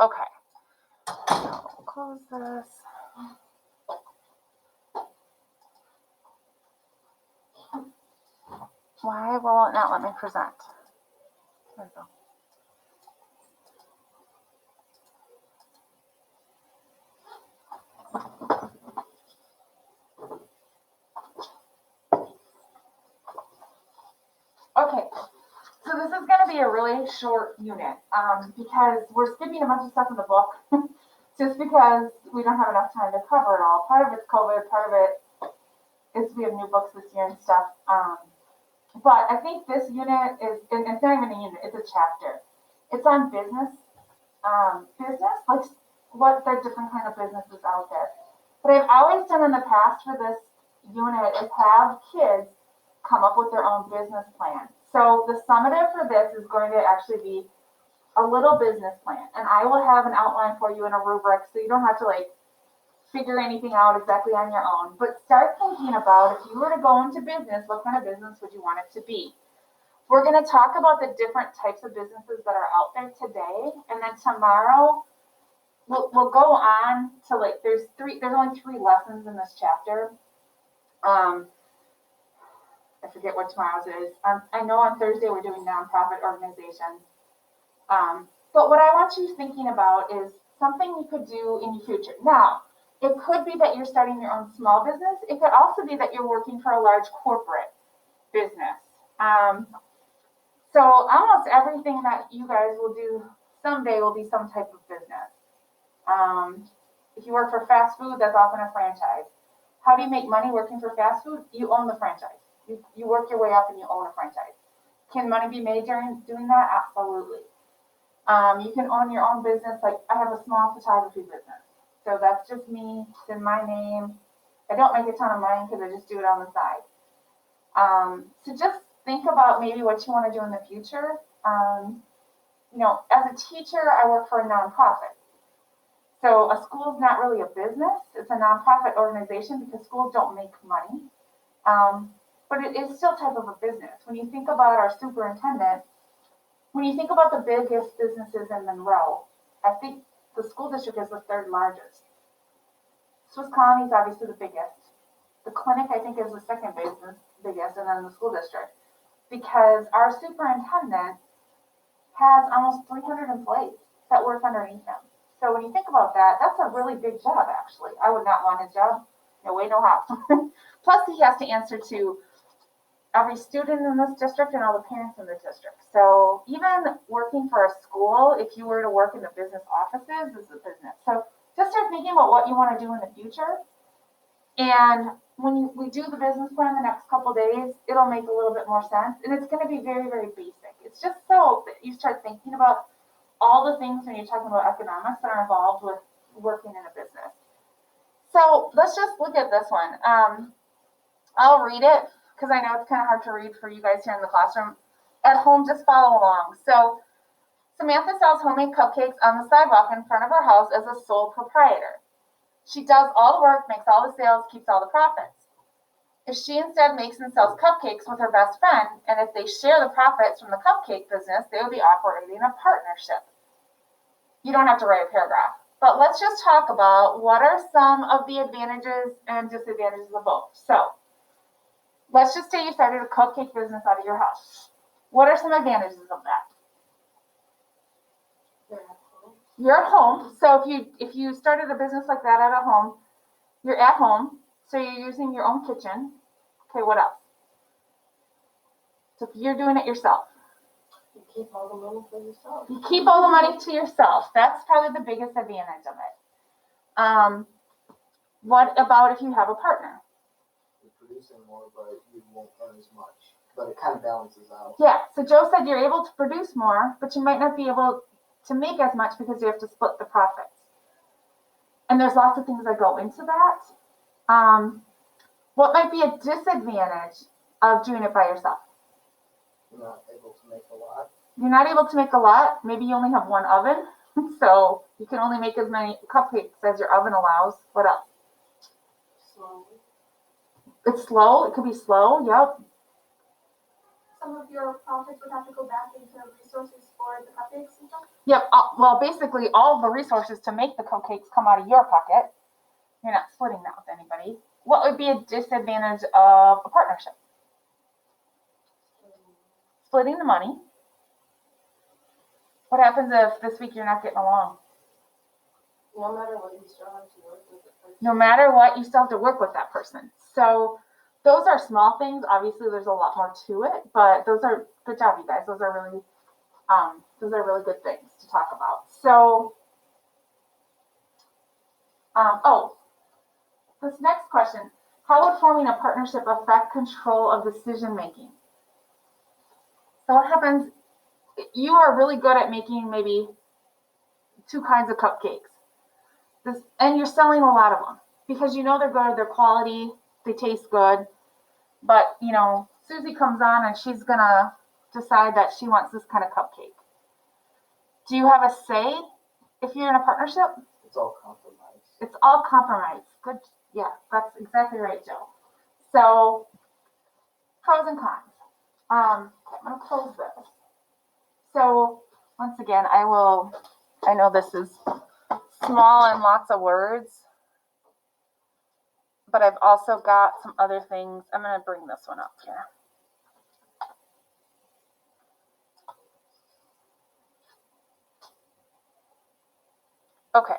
Okay. So close this. Why will it not let me present? There we go. Okay, so this is going to be a really short unit because we're skipping a bunch of stuff in the book just because we don't have enough time to cover it all. Part of it's COVID, part of it is we have new books this year and stuff. But I think this unit is, and it's not even a unit, it's a chapter. It's on business, like what the different kind of businesses out there. What I've always done in the past for this unit is have kids come up with their own business plan. So the summative for this is going to actually be a little business plan. And I will have an outline for you in a rubric so you don't have to like figure anything out exactly on your own. But start thinking about if you were to go into business, what kind of business would you want it to be? We're going to talk about the different types of businesses that are out there today. And then tomorrow, we'll go on to like, there's only 3 lessons in this chapter. I forget what tomorrow's is. I know on Thursday we're doing nonprofit organizations. But what I want you thinking about is something you could do in the future. Now, it could be that you're starting your own small business. It could also be that you're working for a large corporate business. So almost everything that you guys will do someday will be some type of business. If you work for fast food, that's often a franchise. How do you make money working for fast food? You own the franchise. You work your way up and you own a franchise. Can money be made during doing that? Absolutely. You can own your own business. Like I have a small photography business. So that's just me. It's in my name. I don't make a ton of money because I just do it on the side. So just think about maybe what you want to do in the future. You know, as a teacher, I work for a nonprofit. So a school is not really a business. It's a nonprofit organization because schools don't make money. But it is still type of a business. When you think about our superintendent, when you think about the biggest businesses in Monroe, I think the school district is the 3rd largest. Swiss Colony is obviously the biggest. The clinic, I think, is the 2nd biggest, and then the school district. Because our superintendent has almost 300 employees that work underneath him. So when you think about that, that's a really big job, actually. I would not want his job. No way, no how. Plus, he has to answer to every student in this district and all the parents in the district. So even working for a school, if you were to work in the business offices, is a business. So just start thinking about what you want to do in the future. And when we do the business plan the next couple days, it'll make a little bit more sense. And it's going to be very, very basic. It's just so that you start thinking about all the things when you're talking about economics that are involved with working in a business. So let's just look at this one. I'll read it because I know it's kind of hard to read for you guys here in the classroom. At home, just follow along. So Samantha sells homemade cupcakes on the sidewalk in front of her house as a sole proprietor. She does all the work, makes all the sales, keeps all the profits. If she instead makes and sells cupcakes with her best friend, and if they share the profits from the cupcake business, they will be operating a partnership. You don't have to write a paragraph. But let's just talk about what are some of the advantages and disadvantages of both. So let's just say you started a cupcake business out of your house. What are some advantages of that? You're at home. So if you started a business like that at home, you're at home. So you're using your own kitchen. Okay, what else? So you're doing it yourself. You keep all the money for yourself. You keep all the money to yourself. That's probably the biggest advantage of it. What about if you have a partner? You're producing more, but you won't earn as much. But it kind of balances out. Yeah, so Joe said you're able to produce more, but you might not be able to make as much because you have to split the profits. And there's lots of things that go into that. What might be a disadvantage of doing it by yourself? You're not able to make a lot. You're not able to make a lot. Maybe you only have one oven, so you can only make as many cupcakes as your oven allows. What else? Slow. It's slow. It could be slow. Yep. some of your profits would have to go back into resources for the cupcakes and stuff? Yep, well, basically, all the resources to make the cupcakes come out of your pocket. You're not splitting that with anybody. What would be a disadvantage of a partnership? Splitting the money. What happens if this week you're not getting along? No matter what, you still have to work with the person. No matter what, you still have to work with that person. So those are small things. Obviously, there's a lot more to it, but those are good job, you guys. Those are really good things to talk about. So, this next question: how would forming a partnership affect control of decision making? So what happens? You are really good at making maybe 2 kinds of cupcakes. And you're selling a lot of them because you know they're good, they're quality, they taste good. But, Susie comes on and she's going to decide that she wants this kind of cupcake. Do you have a say if you're in a partnership? It's all compromise. It's all compromise. Good. Yeah, that's exactly right, Joe. So, pros and cons. I'm going to close this. So, once again, I know this is small and lots of words, but I've also got some other things. I'm going to bring this one up here. Okay.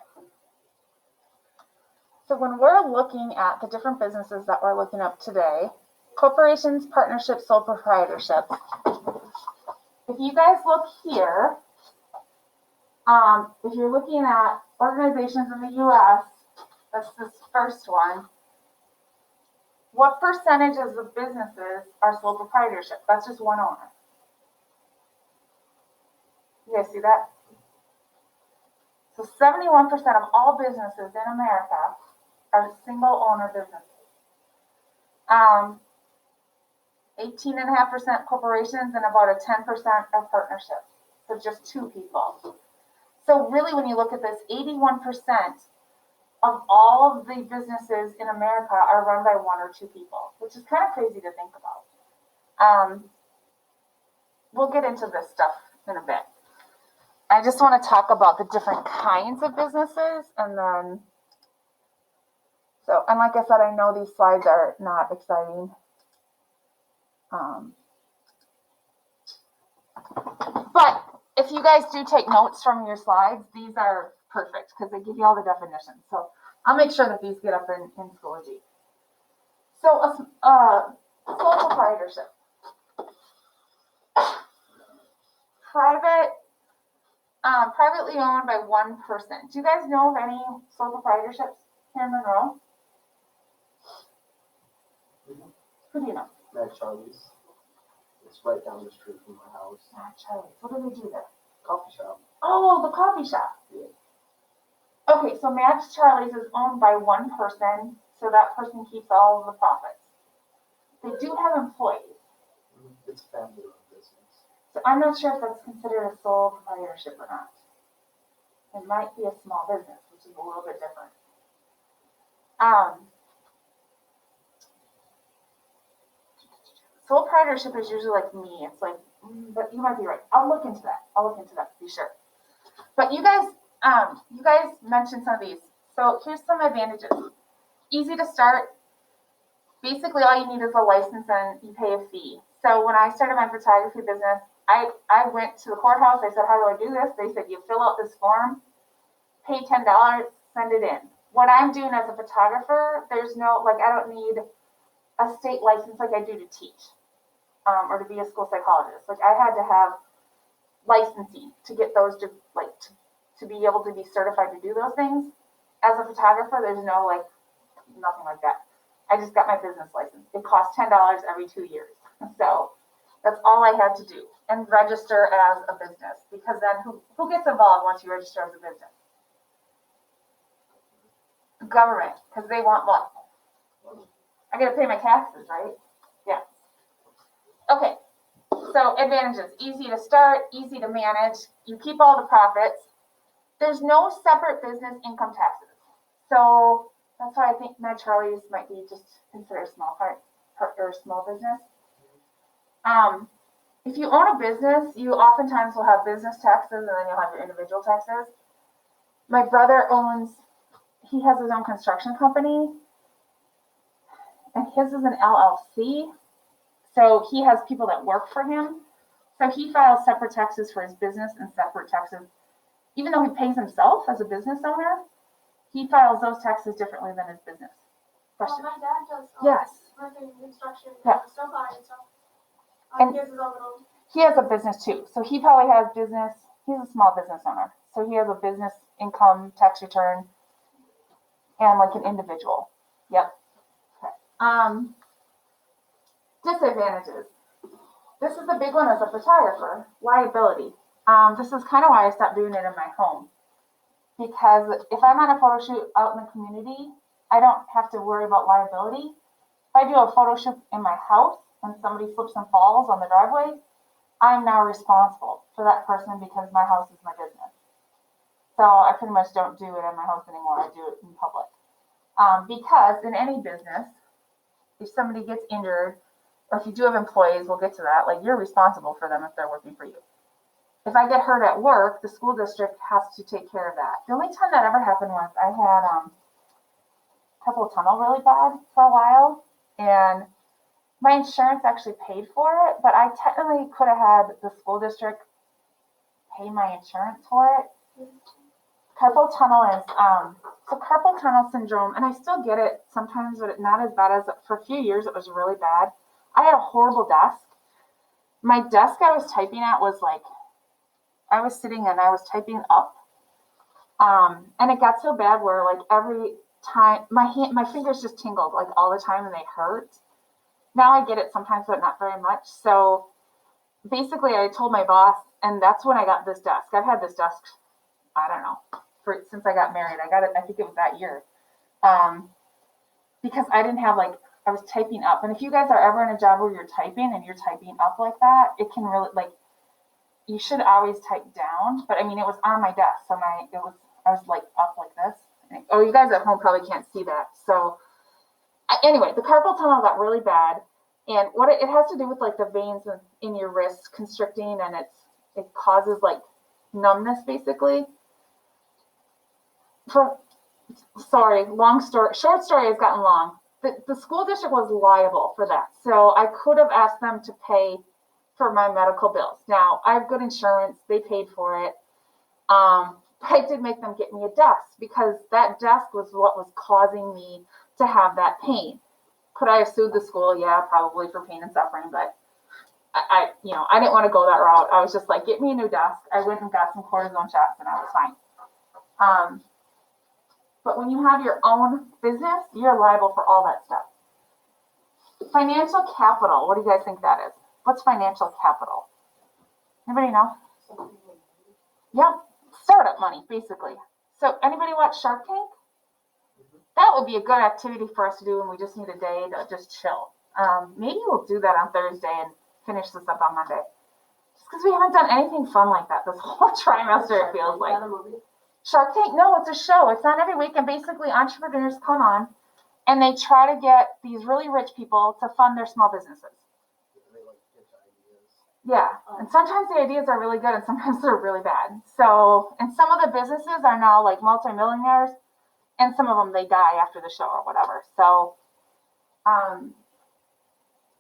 So when we're looking at the different businesses that we're looking up today, corporations, partnerships, sole proprietorship. If you guys look here, if you're looking at organizations in the U.S., that's this first one. What percentages of businesses are sole proprietorship? That's just one owner. You guys see that? So 71% of all businesses in America are single owner businesses. 18.5% corporations and about a 10% are partnerships. So just 2 people. So really when you look at this, 81% of all of the businesses in America are run by 1 or 2 people, which is kind of crazy to think about. We'll get into this stuff in a bit. I just want to talk about the different kinds of businesses and like I said, I know these slides are not exciting. But if you guys do take notes from your slides, these are perfect because they give you all the definitions. So I'll make sure that these get up in Schoology. So sole proprietorship. Privately owned by 1 person. Do you guys know of any sole proprietorships here in Monroe? Mm-hmm. Who do you know? Mad Charlie's. It's right down the street from my house. Mad Charlie's. What do they do there? Coffee shop. Oh, the coffee shop. Yeah. Okay, so Mad Charlie's is owned by 1 person, so that person keeps all of the profits. They do have employees. It's a family-run business. So I'm not sure if that's considered a sole proprietorship or not. It might be a small business, which is a little bit different. Sole proprietorship is usually like me. It's like, but you might be right. I'll look into that to be sure. But you guys mentioned some of these. So here's some advantages. Easy to start. Basically, all you need is a license and you pay a fee. So when I started my photography business, I went to the courthouse. I said, how do I do this? They said, you fill out this form, pay $10, send it in. What I'm doing as a photographer, there's no, I don't need a state license like I do to teach or to be a school psychologist. I had to have licensing to get those to be able to be certified to do those things. As a photographer, there's no nothing like that. I just got my business license. It costs $10 every 2 years. So that's all I had to do and register as a business, because then who gets involved once you register as a business? The government, because they want what? I got to pay my taxes, right? Yeah. Okay. So advantages: easy to start, easy to manage. You keep all the profits. There's no separate business income taxes. So that's why I think Mad Charlie's might be just considered a small part or small business. if you own a business, you oftentimes will have business taxes and then you'll have your individual taxes. My brother he has his own construction company and his is an LLC. So he has people that work for him. So he files separate taxes for his business and separate taxes. Even though he pays himself as a business owner, he files those taxes differently than his business. Well, Question? my dad does, Yes. roofing, construction, Yeah. stuff like that, so. And- He has his own little, He has a business too. So he probably has business. He's a small business owner. So he has a business income tax return and like an individual. Yep. Okay. Disadvantages. This is a big one as a photographer. Liability. This is kind of why I stopped doing it in my home. Because if I'm on a photo shoot out in the community, I don't have to worry about liability. If I do a photo shoot in my house and somebody slips and falls on the driveway, I'm now responsible for that person because my house is my business. So I pretty much don't do it in my house anymore. I do it in public. Because in any business, if somebody gets injured, or if you do have employees, we'll get to that, like you're responsible for them if they're working for you. If I get hurt at work, the school district has to take care of that. The only time that ever happened was I had carpal tunnel really bad for a while, and my insurance actually paid for it, but I technically could have had the school district pay my insurance for it. Carpal tunnel is so carpal tunnel syndrome, and I still get it sometimes, but not as bad as for a few years. It was really bad. I had a horrible desk. My desk I was typing at was like I was sitting and I was typing up, and it got so bad where like every time my fingers just tingled like all the time and they hurt. Now I get it sometimes, but not very much. So basically, I told my boss, and that's when I got this desk. I've had this desk, I don't know, since I got married. I got it, I think it was that year. Because I didn't have I was typing up. And if you guys are ever in a job where you're typing and you're typing up like that, it can really, you should always type down. But I mean, it was on my desk. So I was up like this. Oh, you guys at home probably can't see that. So anyway, the carpal tunnel got really bad. And what it has to do with the veins in your wrist constricting, and it causes numbness basically. Short story has gotten long. The school district was liable for that. So I could have asked them to pay for my medical bills. Now, I have good insurance. They paid for it. I did make them get me a desk because that desk was what was causing me to have that pain. Could I have sued the school? Yeah, probably for pain and suffering, but I didn't want to go that route. I was just like, get me a new desk. I went and got some cortisone shots and I was fine. But when you have your own business, you're liable for all that stuff. Financial capital, what do you guys think that is? What's financial capital? Anybody know? Yep, startup money, basically. So anybody watch Shark Tank? That would be a good activity for us to do when we just need a day to just chill. Maybe we'll do that on Thursday and finish this up on Monday. Just because we haven't done anything fun like that this whole trimester, it feels like. Shark Tank? No, it's a show. It's on every week, and basically entrepreneurs come on, and they try to get these really rich people to fund their small businesses. Yeah, and sometimes the ideas are really good, and sometimes they're really bad. So, and some of the businesses are now multimillionaires, and some of them, they die after the show or whatever. So,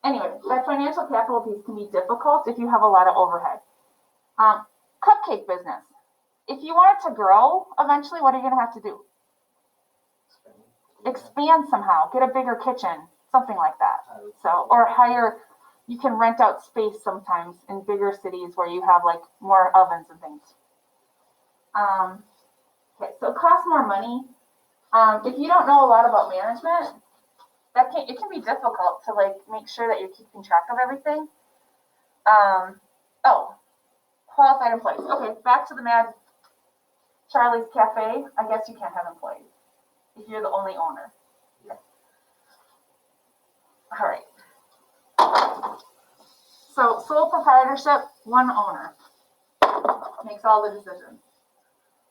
anyway, that financial capital piece can be difficult if you have a lot of overhead. Cupcake business. If you want it to grow, eventually, what are you going to have to do? Expand somehow, get a bigger kitchen, something like that. So, or you can rent out space sometimes in bigger cities where you have more ovens and things. Okay, so it costs more money. If you don't know a lot about management, it can be difficult to make sure that you're keeping track of everything. Qualified employees. Okay, back to the Mad Charlie's Cafe. I guess you can't have employees if you're the only owner. Okay. All right. So sole proprietorship, one owner makes all the decisions,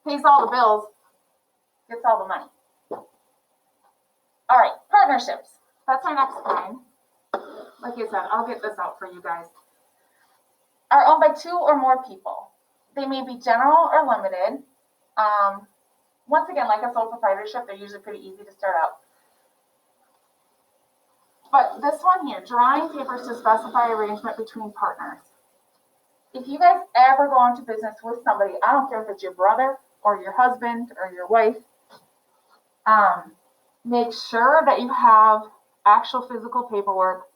pays all the bills, gets all the money. All right, partnerships. That's our next kind. Like I said, I'll get this out for you guys. are owned by 2 or more people. They may be general or limited. Once again, like a sole proprietorship, they're usually pretty easy to start out. But this one here, drawing papers to specify arrangement between partners. If you guys ever go into business with somebody, I don't care if it's your brother or your husband or your wife, make sure that you have actual physical paperwork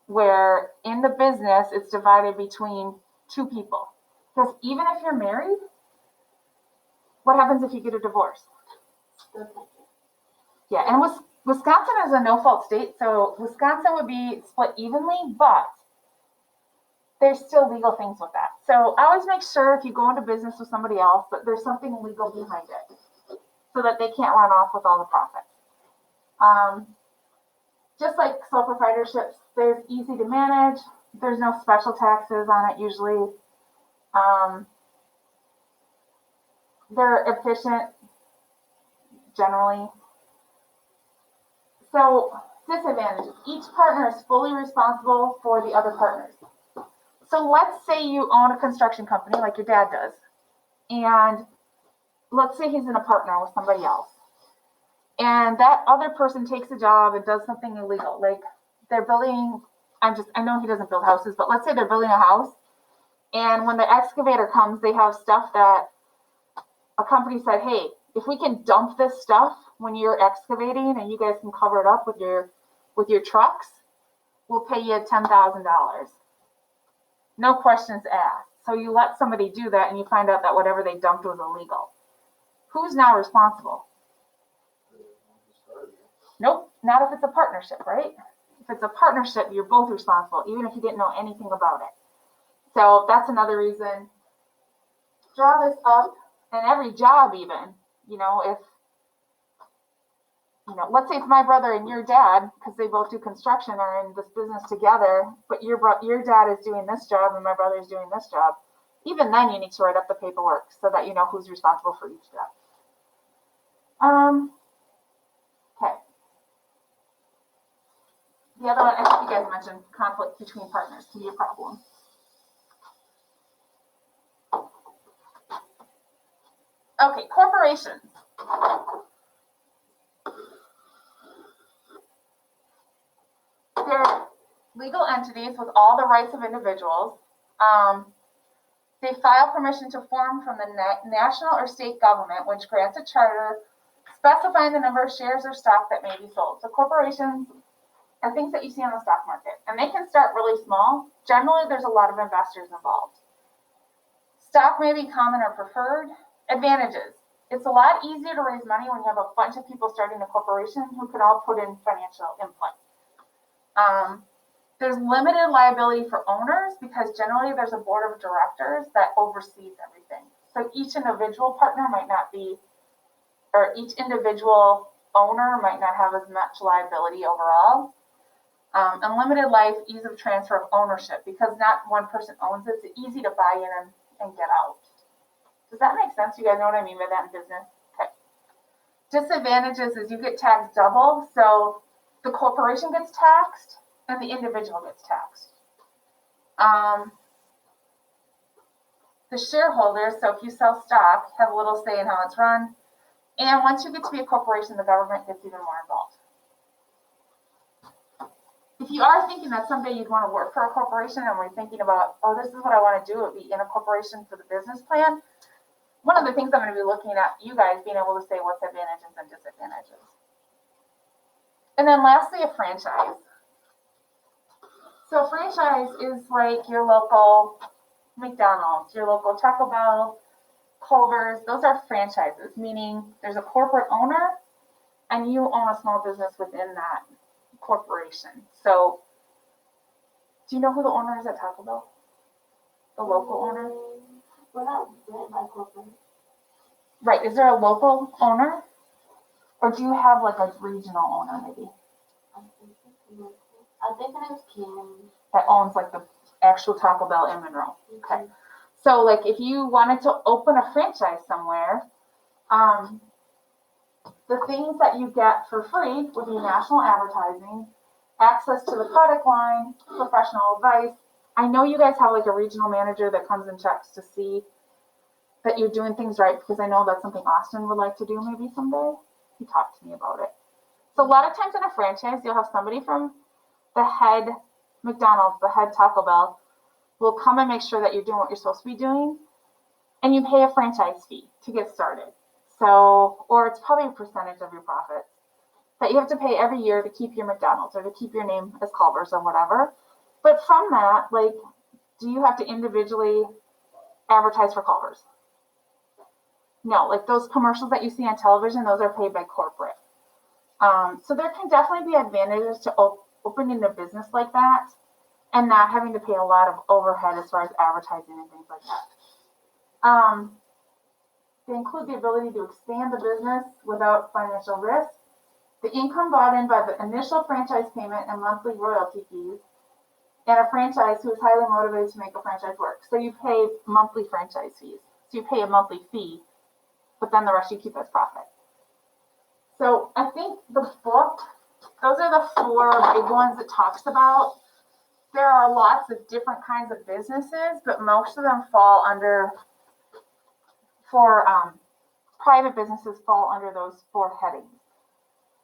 where in the business it's divided between 2 people. Because even if you're married, what happens if you get a divorce? Yeah, and Wisconsin is a no-fault state, so Wisconsin would be split evenly, but there's still legal things with that. So always make sure if you go into business with somebody else that there's something legal behind it so that they can't run off with all the profits. Just like sole proprietorships, there's easy to manage. There's no special taxes on it usually. They're efficient generally. So disadvantages. Each partner is fully responsible for the other partners. So let's say you own a construction company like your dad does. And let's say he's in a partner with somebody else. And that other person takes a job and does something illegal. Like they're building, I know he doesn't build houses, but let's say they're building a house. And when the excavator comes, they have stuff that a company said, hey, if we can dump this stuff when you're excavating and you guys can cover it up with your trucks, we'll pay you $10,000. No questions asked. So you let somebody do that and you find out that whatever they dumped was illegal. Who's now responsible? Nope, not if it's a partnership, right? If it's a partnership, you're both responsible, even if you didn't know anything about it. So that's another reason. Draw this up, and every job even, if, let's say it's my brother and your dad, because they both do construction, are in this business together, but your dad is doing this job and my brother is doing this job. Even then, you need to write up the paperwork so that you know who's responsible for each job. Okay. The other one, I think you guys mentioned conflict between partners can be a problem. Okay, corporations. They're legal entities with all the rights of individuals. They file permission to form from the national or state government, which grants a charter specifying the number of shares or stock that may be sold. So corporations are things that you see on the stock market, and they can start really small. Generally, there's a lot of investors involved. Stock may be common or preferred. Advantages. It's a lot easier to raise money when you have a bunch of people starting a corporation who can all put in financial input. There's limited liability for owners because generally there's a board of directors that oversees everything. So each individual partner might not be, or each individual owner might not have as much liability overall. Unlimited life, ease of transfer of ownership because not one person owns it. It's easy to buy in and get out. Does that make sense? You guys know what I mean by that in business? Okay. Disadvantages is you get taxed double. So the corporation gets taxed and the individual gets taxed. The shareholders, so if you sell stock, have a little say in how it's run. And once you get to be a corporation, the government gets even more involved. If you are thinking that someday you'd want to work for a corporation and we're thinking about, oh, this is what I want to do, it would be in a corporation for the business plan. One of the things I'm going to be looking at, you guys being able to say what's advantages and disadvantages. And then lastly, a franchise. So a franchise is like your local McDonald's, your local Taco Bell, Culver's. Those are franchises, meaning there's a corporate owner and you own a small business within that corporation. So do you know who the owner is at Taco Bell? The local owner? We're not rent by corporate. Right. Is there a local owner? Or do you have like a regional owner maybe? I think it is Kim. That owns like the actual Taco Bell in Monroe. Okay. So like if you wanted to open a franchise somewhere, the things that you get for free would be national advertising, access to the product line, professional advice, I know you guys have like a regional manager that comes and checks to see that you're doing things right, because I know that's something Austin would like to do maybe someday. He talked to me about it. So a lot of times in a franchise, you'll have somebody from the head McDonald's, the head Taco Bell, will come and make sure that you're doing what you're supposed to be doing, and you pay a franchise fee to get started. So, or it's probably a percentage of your profits that you have to pay every year to keep your McDonald's or to keep your name as Culver's or whatever. But from that, like, do you have to individually advertise for Culver's? No, like those commercials that you see on television, those are paid by corporate. So there can definitely be advantages to opening a business like that and not having to pay a lot of overhead as far as advertising and things like that. They include the ability to expand the business without financial risk, the income brought in by the initial franchise payment and monthly royalty fees, and a franchise who is highly motivated to make a franchise work. So you pay monthly franchise fees. So you pay a monthly fee, but then the rest you keep as profit. So I think the book, those are the 4 big ones it talks about. There are lots of different kinds of businesses, but most of them fall under, private businesses fall under those 4 headings.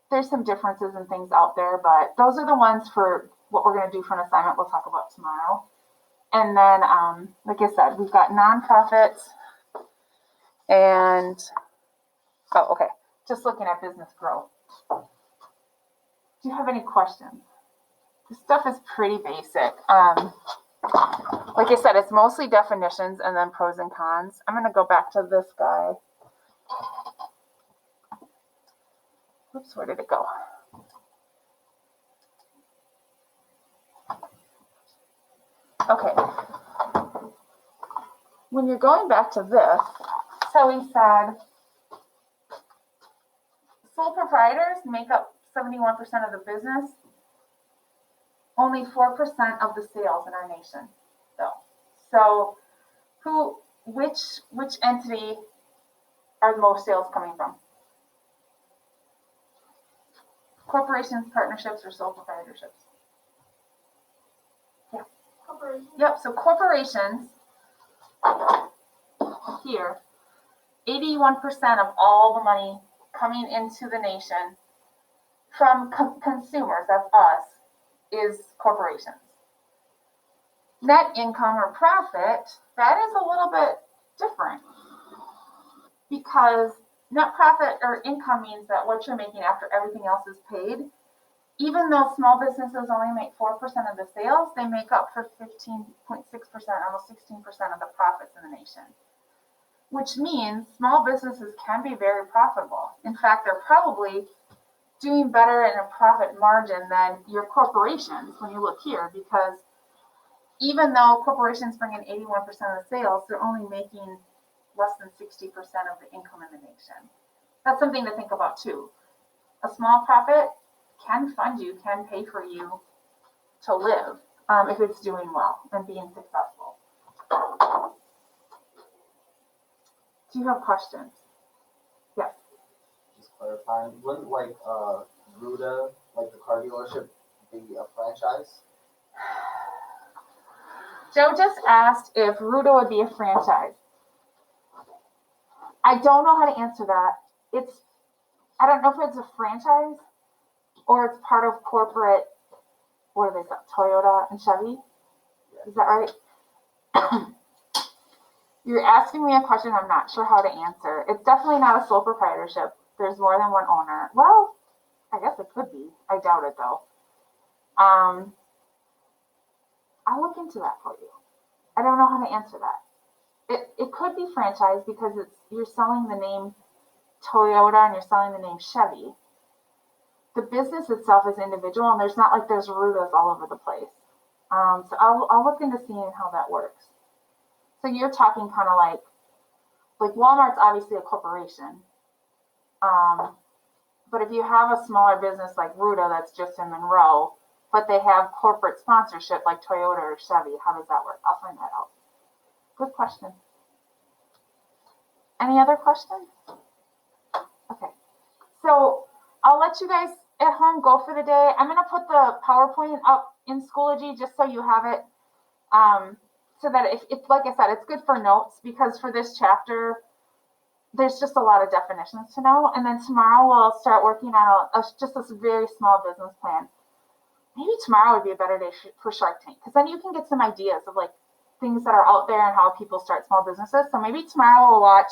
There's some differences and things out there, but those are the ones for what we're going to do for an assignment we'll talk about tomorrow. And then, like I said, we've got nonprofits and, just looking at business growth. Do you have any questions? This stuff is pretty basic. Like I said, it's mostly definitions and then pros and cons. I'm going to go back to this guy. Oops, where did it go? Okay. When you're going back to this, so we said sole proprietors make up 71% of the business, only 4% of the sales in our nation, though. So which entity are most sales coming from? Corporations, partnerships, or sole proprietorships? Yeah. Corporation. Yep, so corporations here, 81% of all the money coming into the nation from consumers, that's us, is corporations. Net income or profit, that is a little bit different, because net profit or income means that what you're making after everything else is paid. Even though small businesses only make 4% of the sales, they make up for 15.6%, almost 16% of the profits in the nation. Which means small businesses can be very profitable. In fact, they're probably doing better in a profit margin than your corporations when you look here, because even though corporations bring in 81% of the sales, they're only making less than 60% of the income in the nation. That's something to think about too. A small profit can fund you, can pay for you to live if it's doing well and being successful. Do you have questions? Yes. Just clarifying, wouldn't Ruda, like the car dealership, be a franchise? Joe just asked if Ruda would be a franchise. I don't know how to answer that. I don't know if it's a franchise or it's part of corporate, what are they, Toyota and Chevy? Is that right? You're asking me a question I'm not sure how to answer. It's definitely not a sole proprietorship. There's more than one owner. Well, I guess it could be. I doubt it though. I'll look into that for you. I don't know how to answer that. It could be franchise because you're selling the name Toyota and you're selling the name Chevy. The business itself is individual, and there's not like there's Rudas all over the place. So I'll look into seeing how that works. So you're talking kind of like Walmart's obviously a corporation. But if you have a smaller business like Ruda that's just in Monroe, but they have corporate sponsorship like Toyota or Chevy, how does that work? I'll find that out. Good question. Any other questions? Okay. So I'll let you guys at home go for the day. I'm going to put the PowerPoint up in Schoology just so you have it So that if, like I said, it's good for notes because for this chapter, there's just a lot of definitions to know. And then tomorrow we'll start working on just this very small business plan. Maybe tomorrow would be a better day for Shark Tank because then you can get some ideas of like things that are out there and how people start small businesses. So maybe tomorrow we'll watch,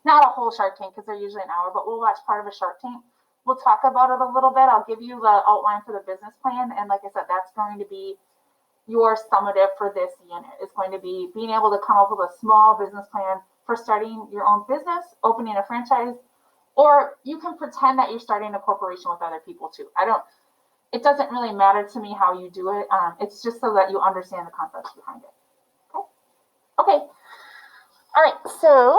not a whole Shark Tank because they're usually an hour, but we'll watch part of a Shark Tank. We'll talk about it a little bit. I'll give you the outline for the business plan. And like I said, that's going to be your summative for this unit. Is going to be being able to come up with a small business plan for starting your own business, opening a franchise, or you can pretend that you're starting a corporation with other people too. It doesn't really matter to me how you do it. It's just so that you understand the concepts behind it. Okay. All right. So